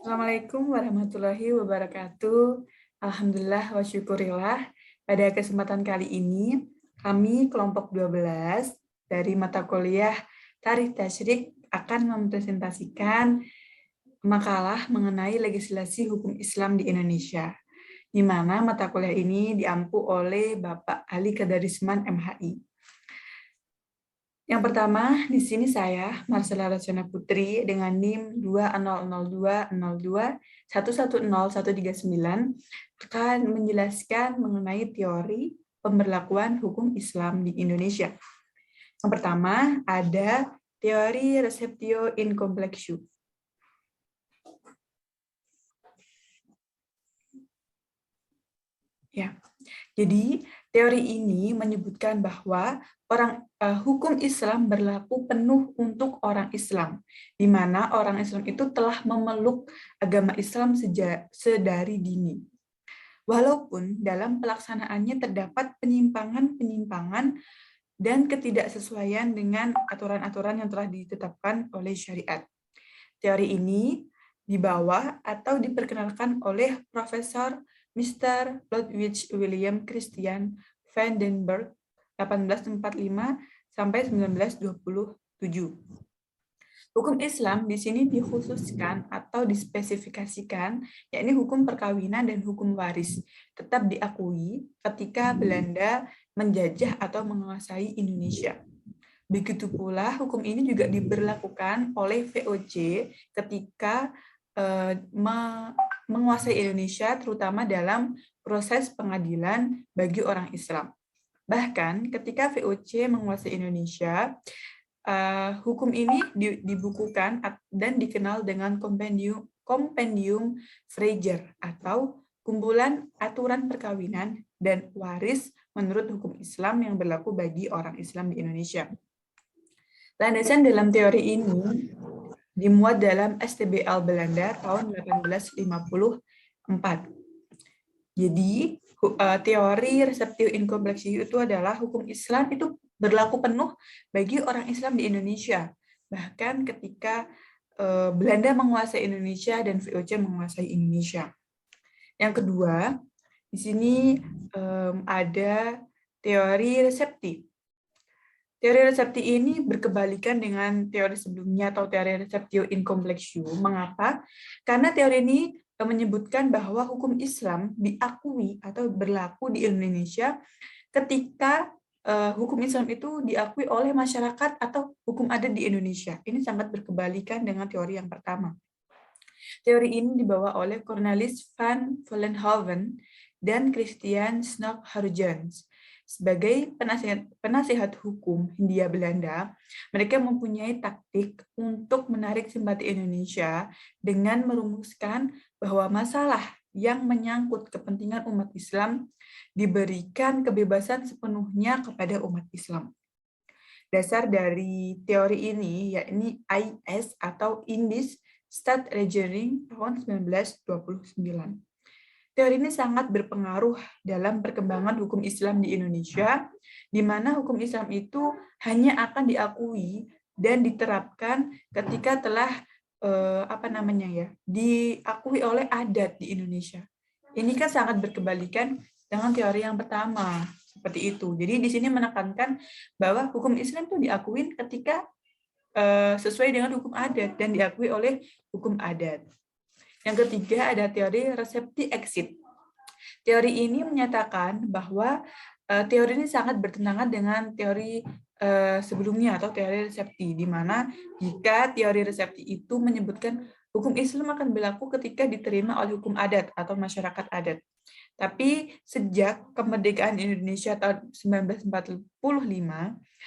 Assalamualaikum warahmatullahi wabarakatuh. Alhamdulillah wa syukurillah. Pada kesempatan kali ini, kami kelompok 12 dari mata kuliah Tarikh Tasyrik akan mempresentasikan makalah mengenai legislasi hukum Islam di Indonesia, di mana mata kuliah ini diampu oleh Bapak Ali Kadarisman MHI. Yang pertama, di sini saya, Marcella Rosana Putri, dengan NIM 200202-110-139, akan menjelaskan mengenai teori pemberlakuan hukum Islam di Indonesia. Yang pertama, ada teori receptio in complexio. Ya, jadi teori ini menyebutkan bahwa hukum Islam berlaku penuh untuk orang Islam, di mana orang Islam itu telah memeluk agama Islam sedari dini. Walaupun dalam pelaksanaannya terdapat penyimpangan-penyimpangan dan ketidaksesuaian dengan aturan-aturan yang telah ditetapkan oleh syariat. Teori ini dibawa atau diperkenalkan oleh Profesor Mr. Ludwig William Christian van den Berg 1845 sampai 1927. Hukum Islam di sini dikhususkan atau dispesifikasikan, yakni hukum perkawinan dan hukum waris, tetap diakui ketika Belanda menjajah atau menguasai Indonesia. Begitu pula hukum ini juga diberlakukan oleh VOC ketika menguasai Indonesia, terutama dalam proses pengadilan bagi orang Islam. Bahkan ketika VOC menguasai Indonesia, hukum ini dibukukan dan dikenal dengan Kompendium Fraser atau kumpulan aturan perkawinan dan waris menurut hukum Islam yang berlaku bagi orang Islam di Indonesia. Landasan dalam teori ini dimuat dalam STBL Belanda tahun 1854. Jadi, teori receptio in complexio itu adalah hukum Islam itu berlaku penuh bagi orang Islam di Indonesia. Bahkan ketika Belanda menguasai Indonesia dan VOC menguasai Indonesia. Yang kedua, di sini ada teori resepti. Teori resepti ini berkebalikan dengan teori sebelumnya atau teori receptio in complexio. Mengapa? Karena teori ini menyebutkan bahwa hukum Islam diakui atau berlaku di Indonesia ketika hukum Islam itu diakui oleh masyarakat atau hukum adat di Indonesia. Ini sangat berkebalikan dengan teori yang pertama. Teori ini dibawa oleh Cornelis van Vollenhoven dan Christian Snok-Harjens. Sebagai penasihat hukum Hindia Belanda, mereka mempunyai taktik untuk menarik simpati Indonesia dengan merumuskan bahwa masalah yang menyangkut kepentingan umat Islam diberikan kebebasan sepenuhnya kepada umat Islam. Dasar dari teori ini yakni IS atau Indisch Staatsrechtering tahun 1929. Teori ini sangat berpengaruh dalam perkembangan hukum Islam di Indonesia, di mana hukum Islam itu hanya akan diakui dan diterapkan ketika telah diakui oleh adat di Indonesia. Ini kan sangat berkebalikan dengan teori yang pertama, seperti itu. Jadi di sini menekankan bahwa hukum Islam itu diakui ketika sesuai dengan hukum adat dan diakui oleh hukum adat. Yang ketiga ada teori resepti exit. Teori ini menyatakan bahwa teori ini sangat bertentangan dengan teori sebelumnya atau teori resepti, di mana jika teori resepti itu menyebutkan hukum Islam akan berlaku ketika diterima oleh hukum adat atau masyarakat adat. Tapi sejak kemerdekaan Indonesia tahun 1945,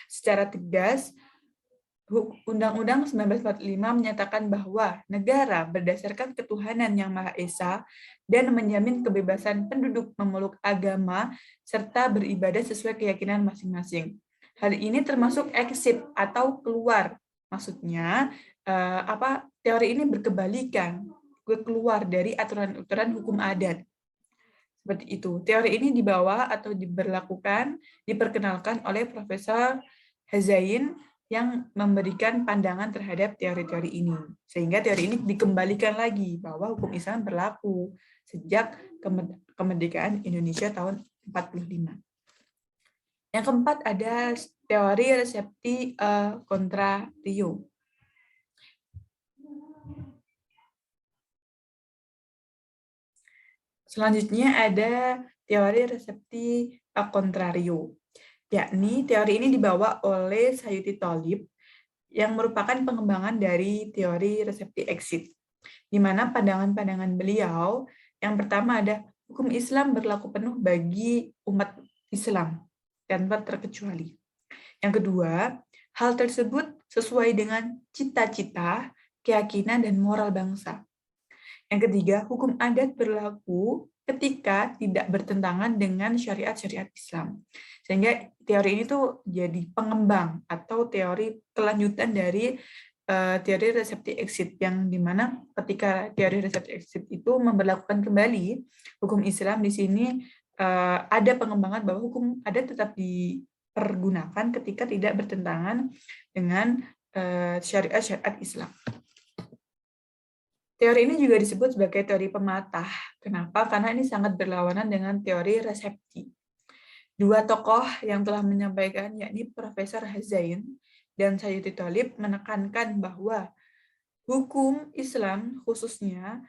secara tegas Undang-Undang 1945 menyatakan bahwa negara berdasarkan ketuhanan yang Maha Esa dan menjamin kebebasan penduduk memeluk agama serta beribadah sesuai keyakinan masing-masing. Hal ini termasuk exit atau keluar. Maksudnya, teori ini berkebalikan, keluar dari aturan-aturan hukum adat. Seperti itu. Teori ini dibawa atau diperkenalkan oleh Profesor Hazain yang memberikan pandangan terhadap teori-teori ini. Sehingga teori ini dikembalikan lagi bahwa hukum Islam berlaku sejak kemerdekaan Indonesia tahun 45. Yang keempat ada teori resepti contrario. Selanjutnya ada teori resepti contrario, yakni teori ini dibawa oleh Sayyidi Tholib yang merupakan pengembangan dari teori resepti exit, di mana pandangan-pandangan beliau yang pertama ada hukum Islam berlaku penuh bagi umat Islam tanpa terkecuali. Yang kedua, hal tersebut sesuai dengan cita-cita, keyakinan, dan moral bangsa. Yang ketiga, hukum adat berlaku ketika tidak bertentangan dengan syariat-syariat Islam. Sehingga teori ini tuh jadi pengembang atau teori kelanjutan dari teori resepti exit, yang dimana ketika teori resepti exit itu memberlakukan kembali hukum Islam, di sini ada pengembangan bahwa hukum adat tetap dipergunakan ketika tidak bertentangan dengan syariat-syariat Islam. Teori ini juga disebut sebagai teori pematah. Kenapa? Karena ini sangat berlawanan dengan teori resepti. Dua tokoh yang telah menyampaikan, yakni Profesor Hazain dan Sayyidi Tholib, menekankan bahwa hukum Islam, khususnya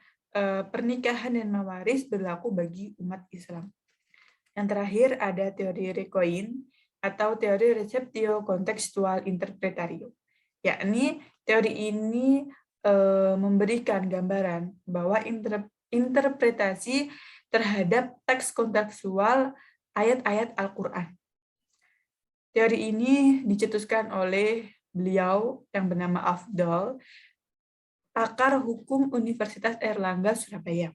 pernikahan dan mawaris, berlaku bagi umat Islam. Yang terakhir ada teori Recoin atau teori Receptio Contextual Interpretario, yakni teori ini memberikan gambaran bahwa interpretasi terhadap teks kontekstual ayat-ayat Al-Quran. Teori ini dicetuskan oleh beliau yang bernama Afdal, pakar hukum Universitas Airlangga, Surabaya,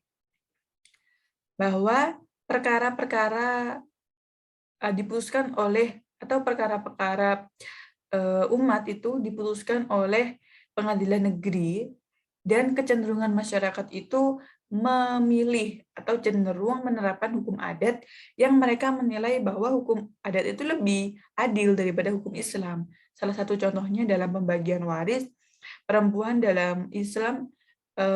bahwa perkara-perkara diputuskan oleh, atau perkara-perkara umat itu diputuskan oleh pengadilan negeri, dan kecenderungan masyarakat itu memilih atau cenderung menerapkan hukum adat yang mereka menilai bahwa hukum adat itu lebih adil daripada hukum Islam. Salah satu contohnya dalam pembagian waris, perempuan dalam Islam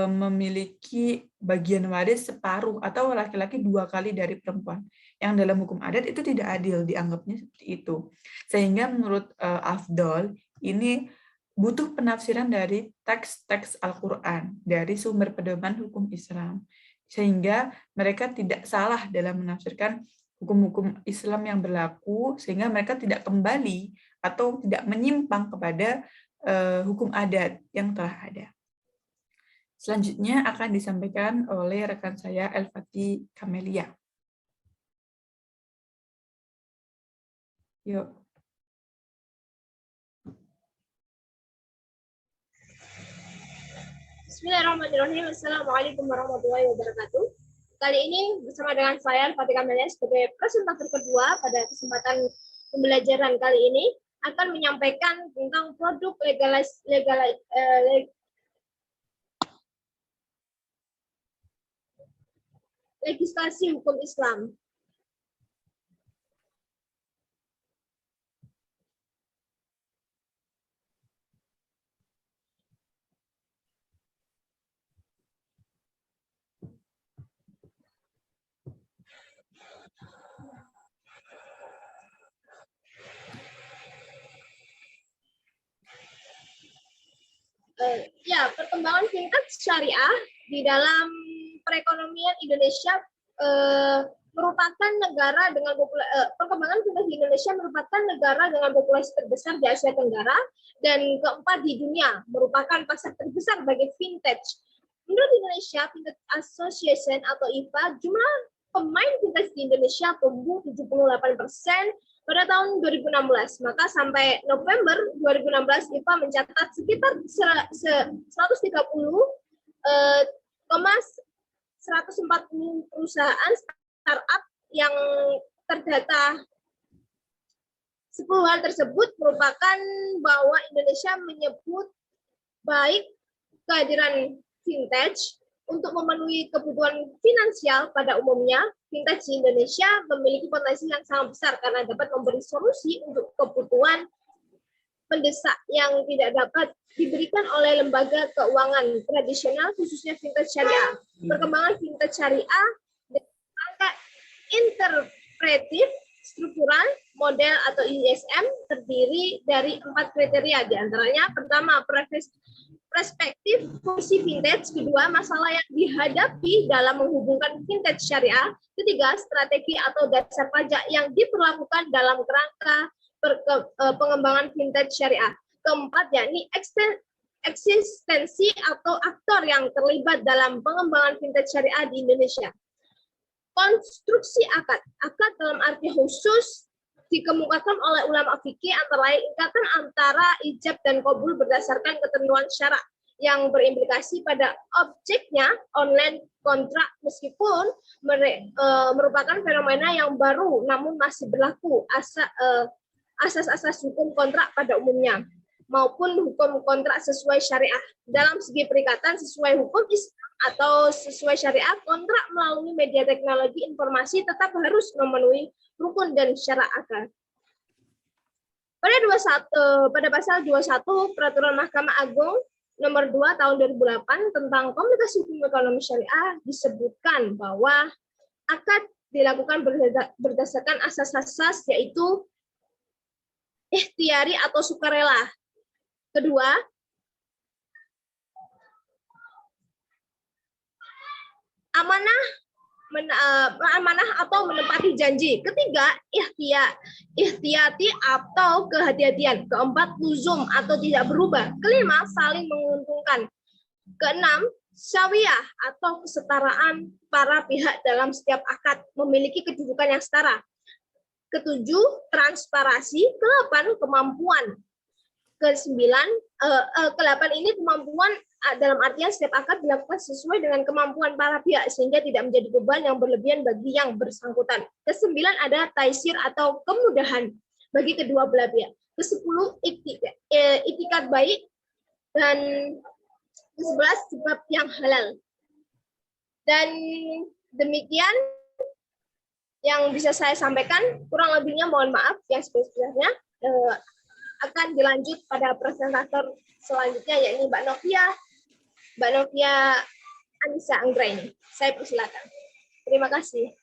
memiliki bagian waris separuh atau laki-laki 2 kali dari perempuan. Yang dalam hukum adat itu tidak adil, dianggapnya seperti itu. Sehingga menurut Afdal, ini butuh penafsiran dari teks-teks Al-Quran, dari sumber pedoman hukum Islam. Sehingga mereka tidak salah dalam menafsirkan hukum-hukum Islam yang berlaku, sehingga mereka tidak kembali atau tidak menyimpang kepada hukum adat yang telah ada. Selanjutnya akan disampaikan oleh rekan saya, Elfati Kamelia. Yuk. Bismillahirrahmanirrahim. Assalamualaikum warahmatullahi wabarakatuh. Kali ini bersama dengan saya, Elfati Kamelia, sebagai presentator kedua pada kesempatan pembelajaran kali ini, akan menyampaikan tentang produk legislasi hukum Islam. Perkembangan fintech syariah di dalam perekonomian Indonesia merupakan negara dengan perkembangan fintech di Indonesia merupakan negara dengan populasi terbesar di Asia Tenggara dan keempat di dunia, merupakan pasar terbesar bagi fintech. Menurut Indonesia Fintech Association atau IFA, jumlah pemain fintech di Indonesia tumbuh 78% pada tahun 2016, maka sampai November 2016 IFA mencatat sekitar 140 perusahaan startup yang terdata. 10 hal tersebut merupakan bahwa Indonesia menyebut baik kehadiran fintech untuk memenuhi kebutuhan finansial pada umumnya. Fintech di Indonesia memiliki potensi yang sangat besar karena dapat memberi solusi untuk kebutuhan mendesak yang tidak dapat diberikan oleh lembaga keuangan tradisional, khususnya fintech syariah. Perkembangan fintech syariah dengan angka interpretif struktural model atau ISM terdiri dari 4 kriteria, diantaranya pertama perspektif fungsi fintech, kedua masalah yang dihadapi dalam menghubungkan fintech syariah, ketiga strategi atau dasar pajak yang diperlakukan dalam kerangka pengembangan fintech syariah, keempat yakni eksistensi atau aktor yang terlibat dalam pengembangan fintech syariah di Indonesia. Konstruksi akad dalam arti khusus dikemukakan oleh ulama fikih antara lain ikatan antara ijab dan qabul berdasarkan ketentuan syarak yang berimplikasi pada objeknya online kontrak, meskipun merupakan fenomena yang baru namun masih berlaku asas-asas hukum kontrak pada umumnya maupun hukum kontrak sesuai syariah. Dalam segi perikatan sesuai hukum Islam atau sesuai syariah, kontrak melalui media teknologi informasi tetap harus memenuhi rukun dan syarat akad. Pada pasal 21 Peraturan Mahkamah Agung nomor 2 tahun 2008 tentang komunikasi hukum ekonomi syariah disebutkan bahwa akad dilakukan berdasarkan asas-asas yaitu ikhtiari atau sukarela. Kedua, amanah atau menepati janji. Ketiga, ihtiyati atau kehati-hatian. Keempat, luzum atau tidak berubah. Kelima, saling menguntungkan. Keenam, syawiyah atau kesetaraan para pihak dalam setiap akad memiliki kedudukan yang setara. Ketujuh, transparansi. Kedelapan, kemampuan. Kedelapan ini kemampuan dalam artian setiap akad dilakukan sesuai dengan kemampuan para pihak sehingga tidak menjadi beban yang berlebihan bagi yang bersangkutan. Kesembilan ada taisir atau kemudahan bagi kedua belah pihak. Kesepuluh itikat baik dan ke-11 sebab yang halal. Dan demikian yang bisa saya sampaikan, kurang lebihnya mohon maaf yang sebesar-besarnya. Akan dilanjut pada presentator selanjutnya yakni Mbak Novia Anissa Anggraini. Saya persilakan. Terima kasih.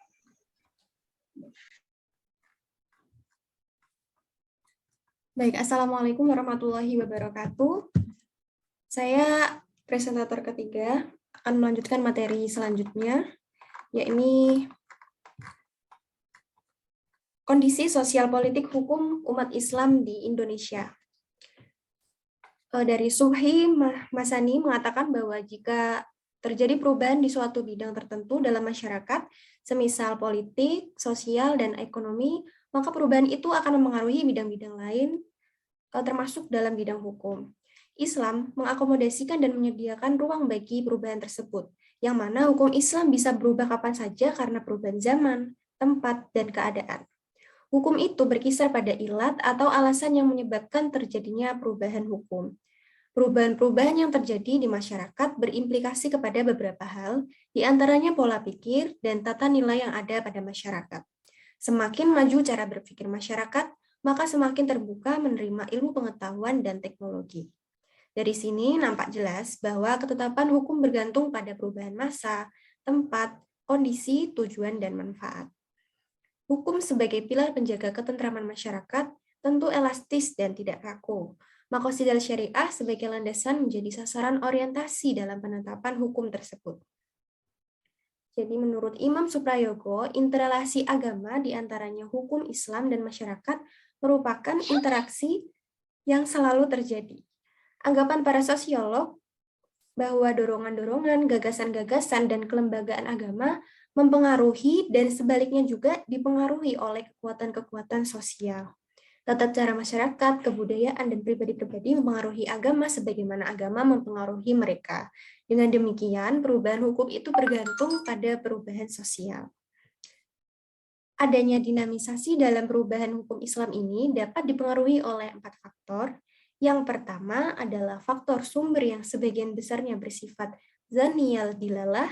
Baik, Assalamualaikum warahmatullahi wabarakatuh. Saya presentator ketiga akan melanjutkan materi selanjutnya, yakni kondisi sosial politik hukum umat Islam di Indonesia. Dari Subhi Masani mengatakan bahwa jika terjadi perubahan di suatu bidang tertentu dalam masyarakat, semisal politik, sosial, dan ekonomi, maka perubahan itu akan mempengaruhi bidang-bidang lain, termasuk dalam bidang hukum. Islam mengakomodasikan dan menyediakan ruang bagi perubahan tersebut, yang mana hukum Islam bisa berubah kapan saja karena perubahan zaman, tempat, dan keadaan. Hukum itu berkisar pada ilat atau alasan yang menyebabkan terjadinya perubahan hukum. Perubahan-perubahan yang terjadi di masyarakat berimplikasi kepada beberapa hal, di antaranya pola pikir dan tata nilai yang ada pada masyarakat. Semakin maju cara berpikir masyarakat, maka semakin terbuka menerima ilmu pengetahuan dan teknologi. Dari sini nampak jelas bahwa ketetapan hukum bergantung pada perubahan masa, tempat, kondisi, tujuan, dan manfaat. Hukum sebagai pilar penjaga ketentraman masyarakat tentu elastis dan tidak kaku. Maqasidil syariah sebagai landasan menjadi sasaran orientasi dalam penetapan hukum tersebut. Jadi menurut Imam Suprayogo, interrelasi agama di antaranya hukum Islam dan masyarakat merupakan interaksi yang selalu terjadi. Anggapan para sosiolog bahwa dorongan-dorongan, gagasan-gagasan, dan kelembagaan agama mempengaruhi dan sebaliknya juga dipengaruhi oleh kekuatan-kekuatan sosial. Tata cara masyarakat, kebudayaan, dan pribadi-pribadi mempengaruhi agama sebagaimana agama mempengaruhi mereka. Dengan demikian, perubahan hukum itu bergantung pada perubahan sosial. Adanya dinamisasi dalam perubahan hukum Islam ini dapat dipengaruhi oleh 4 faktor. Yang pertama adalah faktor sumber yang sebagian besarnya bersifat zaniyal dilalah.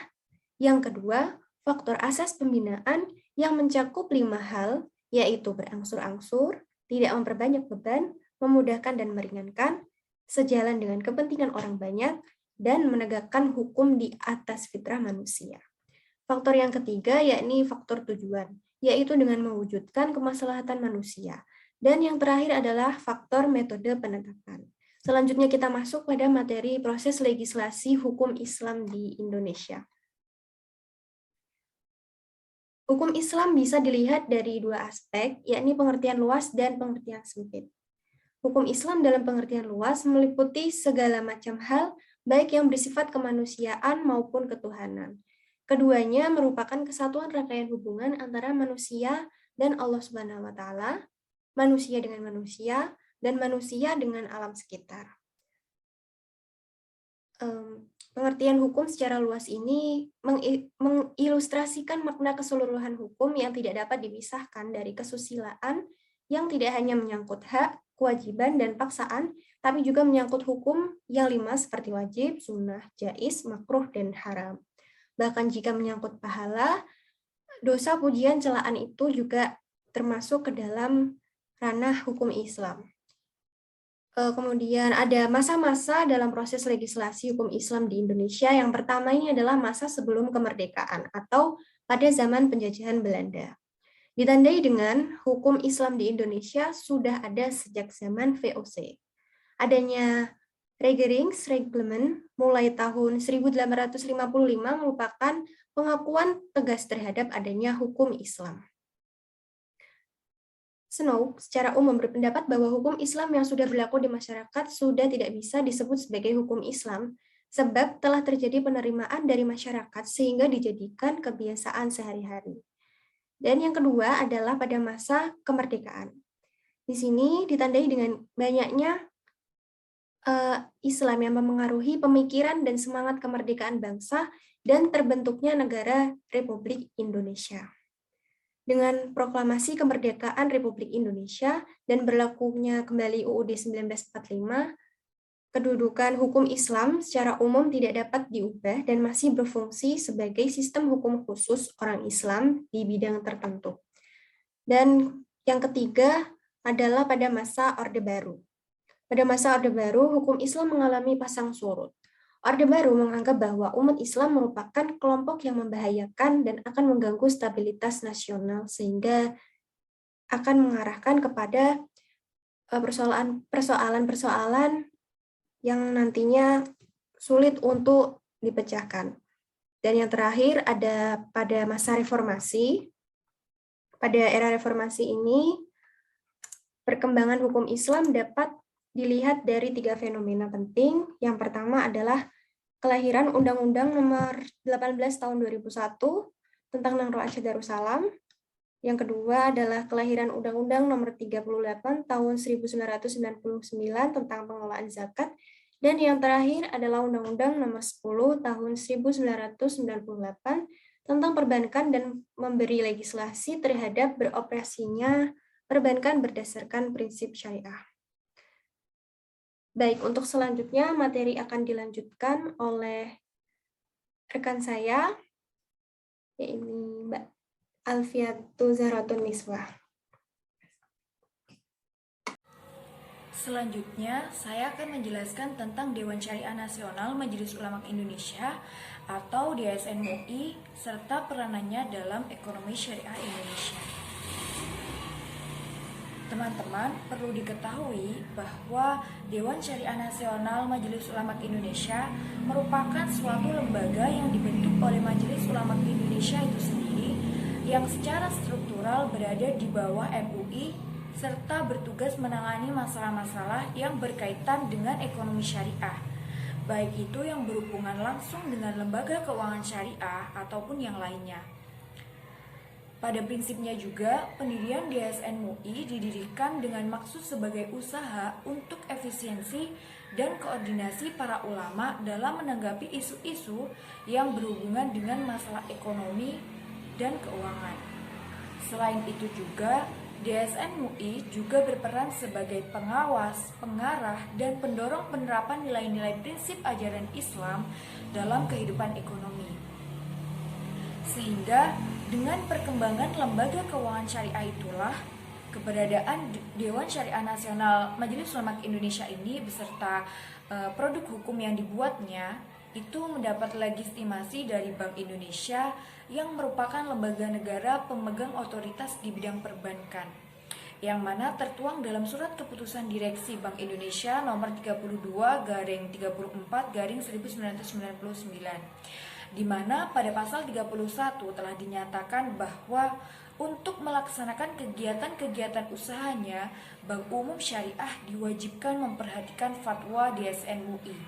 Yang kedua, faktor asas pembinaan yang mencakup 5 hal, yaitu berangsur-angsur, tidak memperbanyak beban, memudahkan dan meringankan, sejalan dengan kepentingan orang banyak, dan menegakkan hukum di atas fitrah manusia. Faktor yang ketiga yakni faktor tujuan, yaitu dengan mewujudkan kemaslahatan manusia. Dan yang terakhir adalah faktor metode penegakan. Selanjutnya kita masuk pada materi proses legislasi hukum Islam di Indonesia. Hukum Islam bisa dilihat dari dua aspek, yakni pengertian luas dan pengertian sempit. Hukum Islam dalam pengertian luas meliputi segala macam hal, baik yang bersifat kemanusiaan maupun ketuhanan. Keduanya merupakan kesatuan rangkaian hubungan antara manusia dan Allah Subhanahu wa Ta'ala, manusia dengan manusia, dan manusia dengan alam sekitar. Pengertian hukum secara luas ini mengilustrasikan makna keseluruhan hukum yang tidak dapat dipisahkan dari kesusilaan yang tidak hanya menyangkut hak, kewajiban, dan paksaan, tapi juga menyangkut hukum yang 5 seperti wajib, sunnah, jaiz, makruh, dan haram. Bahkan jika menyangkut pahala, dosa, pujian, celaan itu juga termasuk ke dalam ranah hukum Islam. Kemudian ada masa-masa dalam proses legislasi hukum Islam di Indonesia. Yang pertama ini adalah masa sebelum kemerdekaan atau pada zaman penjajahan Belanda. Ditandai dengan hukum Islam di Indonesia sudah ada sejak zaman VOC. Adanya Regeringsreglement mulai tahun 1855 merupakan pengakuan tegas terhadap adanya hukum Islam. Snow secara umum berpendapat bahwa hukum Islam yang sudah berlaku di masyarakat sudah tidak bisa disebut sebagai hukum Islam, sebab telah terjadi penerimaan dari masyarakat sehingga dijadikan kebiasaan sehari-hari. Dan yang kedua adalah pada masa kemerdekaan. Di sini ditandai dengan banyaknya Islam yang memengaruhi pemikiran dan semangat kemerdekaan bangsa dan terbentuknya negara Republik Indonesia. Dengan proklamasi kemerdekaan Republik Indonesia dan berlakunya kembali UUD 1945, kedudukan hukum Islam secara umum tidak dapat diubah dan masih berfungsi sebagai sistem hukum khusus orang Islam di bidang tertentu. Dan yang ketiga adalah pada masa Orde Baru. Pada masa Orde Baru, hukum Islam mengalami pasang surut. Orde Baru menganggap bahwa umat Islam merupakan kelompok yang membahayakan dan akan mengganggu stabilitas nasional sehingga akan mengarahkan kepada persoalan-persoalan yang nantinya sulit untuk dipecahkan. Dan yang terakhir ada pada masa reformasi. Pada era reformasi ini, perkembangan hukum Islam dapat dilihat dari 3 fenomena penting. Yang pertama adalah kelahiran Undang-Undang Nomor 18 Tahun 2001 tentang Nahru Aceh Darussalam. Yang kedua adalah kelahiran Undang-Undang Nomor 38 Tahun 1999 tentang pengelolaan zakat. Dan yang terakhir adalah Undang-Undang Nomor 10 Tahun 1998 tentang perbankan dan memberi legislasi terhadap beroperasinya perbankan berdasarkan prinsip syariah. Baik, untuk selanjutnya materi akan dilanjutkan oleh rekan saya, yaitu Mbak Alfiatu Zahratun Niswah. Selanjutnya, saya akan menjelaskan tentang Dewan Syariah Nasional Majelis Ulama Indonesia atau DSN MUI serta peranannya dalam ekonomi syariah Indonesia. Teman-teman, perlu diketahui bahwa Dewan Syariah Nasional Majelis Ulama Indonesia merupakan suatu lembaga yang dibentuk oleh Majelis Ulama Indonesia itu sendiri yang secara struktural berada di bawah MUI serta bertugas menangani masalah-masalah yang berkaitan dengan ekonomi syariah, baik itu yang berhubungan langsung dengan lembaga keuangan syariah ataupun yang lainnya. Pada prinsipnya juga, pendirian DSN MUI didirikan dengan maksud sebagai usaha untuk efisiensi dan koordinasi para ulama dalam menanggapi isu-isu yang berhubungan dengan masalah ekonomi dan keuangan. Selain itu juga, DSN MUI juga berperan sebagai pengawas, pengarah, dan pendorong penerapan nilai-nilai prinsip ajaran Islam dalam kehidupan ekonomi. Sehingga dengan perkembangan lembaga keuangan syariah itulah Keberadaan Dewan Syariah Nasional Majelis Ulama Indonesia ini beserta produk hukum yang dibuatnya itu mendapat legitimasi dari Bank Indonesia yang merupakan lembaga negara pemegang otoritas di bidang perbankan, yang mana tertuang dalam Surat Keputusan Direksi Bank Indonesia nomor 32/1999, di mana pada pasal 31 telah dinyatakan bahwa untuk melaksanakan kegiatan-kegiatan usahanya, Bank Umum Syariah diwajibkan memperhatikan fatwa DSN MUI.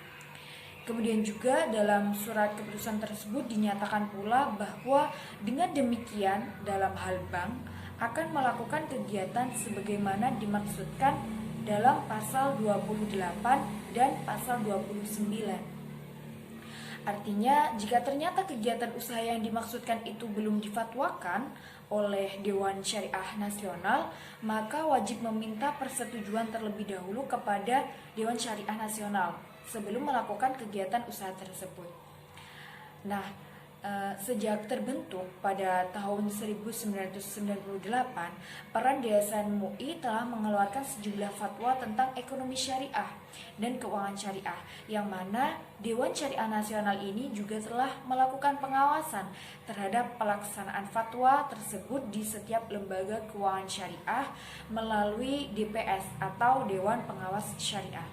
Kemudian juga dalam surat keputusan tersebut dinyatakan pula bahwa dengan demikian dalam hal bank akan melakukan kegiatan sebagaimana dimaksudkan dalam pasal 28 dan pasal 29. Artinya, jika ternyata kegiatan usaha yang dimaksudkan itu belum difatwakan oleh Dewan Syariah Nasional, maka wajib meminta persetujuan terlebih dahulu kepada Dewan Syariah Nasional sebelum melakukan kegiatan usaha tersebut. Nah, sejak terbentuk pada tahun 1998, peran DSN MUI telah mengeluarkan sejumlah fatwa tentang ekonomi syariah dan keuangan syariah, yang mana Dewan Syariah Nasional ini juga telah melakukan pengawasan terhadap pelaksanaan fatwa tersebut di setiap lembaga keuangan syariah melalui DPS atau Dewan Pengawas Syariah,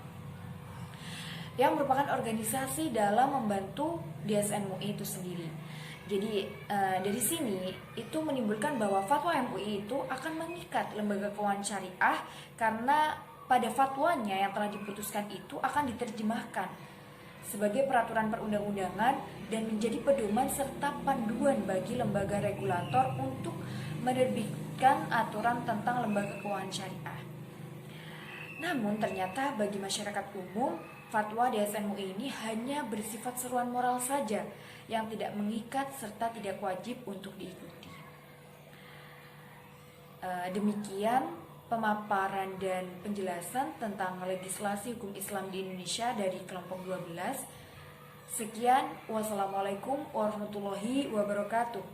yang merupakan organisasi dalam membantu DSN MUI itu sendiri. Jadi dari sini itu menimbulkan bahwa fatwa MUI itu akan mengikat lembaga keuangan syariah, karena pada fatwanya yang telah diputuskan itu akan diterjemahkan sebagai peraturan perundang-undangan dan menjadi pedoman serta panduan bagi lembaga regulator untuk menerbitkan aturan tentang lembaga keuangan syariah. Namun ternyata bagi masyarakat umum, fatwa DSN MUI ini hanya bersifat seruan moral saja yang tidak mengikat serta tidak wajib untuk diikuti. Demikian pemaparan dan penjelasan tentang legislasi hukum Islam di Indonesia dari kelompok 12. Sekian, wassalamualaikum warahmatullahi wabarakatuh.